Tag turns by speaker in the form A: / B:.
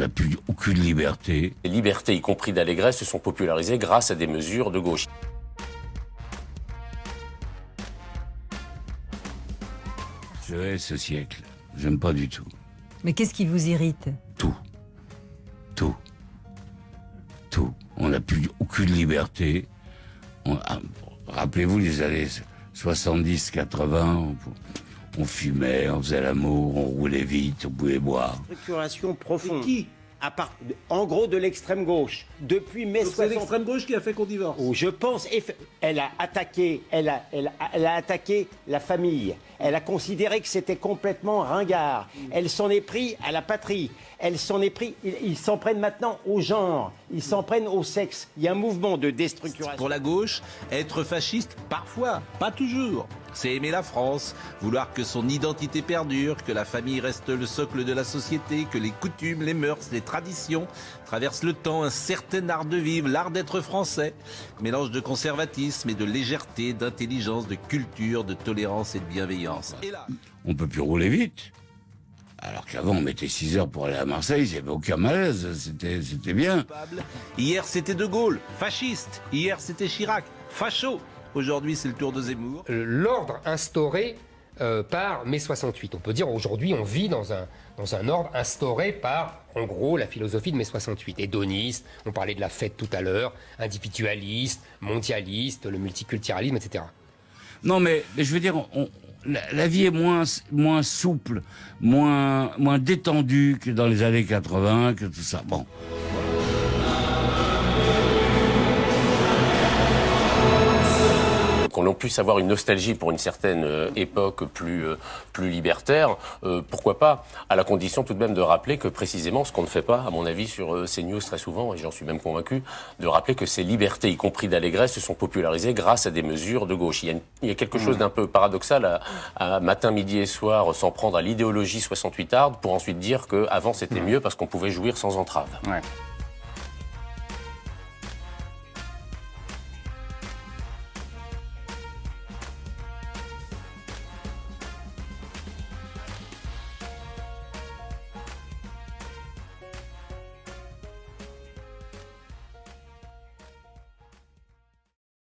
A: n'a plus aucune liberté.
B: Les libertés, y compris d'allégresse, se sont popularisées grâce à des mesures de gauche.
A: Je hais ce siècle. J'aime pas du tout.
C: Mais qu'est-ce qui vous irrite?
A: Tout. Tout. Tout. On n'a plus aucune liberté. Rappelez-vous les années 70, 80, on fumait, on faisait l'amour, on roulait vite, on pouvait boire.
D: Structuration profonde. Qui en gros de l'extrême gauche. Depuis mai 60.
E: C'est l'extrême gauche qui a fait qu'on divorce.
D: Où je pense, elle a attaqué la famille. Elle a considéré que c'était complètement ringard. Elle s'en est pris à la patrie. Elle s'en est pris. Ils s'en prennent maintenant au genre. Ils s'en prennent au sexe. Il y a un mouvement de déstructuration.
F: Pour la gauche, être fasciste, parfois, pas toujours. C'est aimer la France, vouloir que son identité perdure, que la famille reste le socle de la société, que les coutumes, les mœurs, les traditions traversent le temps, un certain art de vivre, l'art d'être français. Mélange de conservatisme et de légèreté, d'intelligence, de culture, de tolérance et de bienveillance. Et là...
A: On peut plus rouler vite. Alors qu'avant, on mettait 6 heures pour aller à Marseille, il n'y avait aucun malaise, c'était bien.
F: Hier, c'était De Gaulle, fasciste. Hier, c'était Chirac, facho. Aujourd'hui, c'est le tour de Zemmour.
G: L'ordre instauré par mai 68. On peut dire aujourd'hui, on vit dans un ordre instauré par, en gros, la philosophie de mai 68. Hédoniste, on parlait de la fête tout à l'heure, individualiste, mondialiste, le multiculturalisme, etc.
A: Non, mais je veux dire, la vie est moins souple, moins détendue que dans les années 80, que tout ça. Bon.
B: Qu'on puisse avoir une nostalgie pour une certaine époque plus libertaire, pourquoi pas, à la condition tout de même de rappeler que précisément, ce qu'on ne fait pas, à mon avis, sur CNews très souvent, et j'en suis même convaincu, de rappeler que ces libertés, y compris d'allégresse, se sont popularisées grâce à des mesures de gauche. Il y a quelque chose d'un peu paradoxal à matin, midi et soir s'en prendre à l'idéologie 68arde pour ensuite dire qu'avant c'était mieux parce qu'on pouvait jouir sans entrave.
H: Ouais.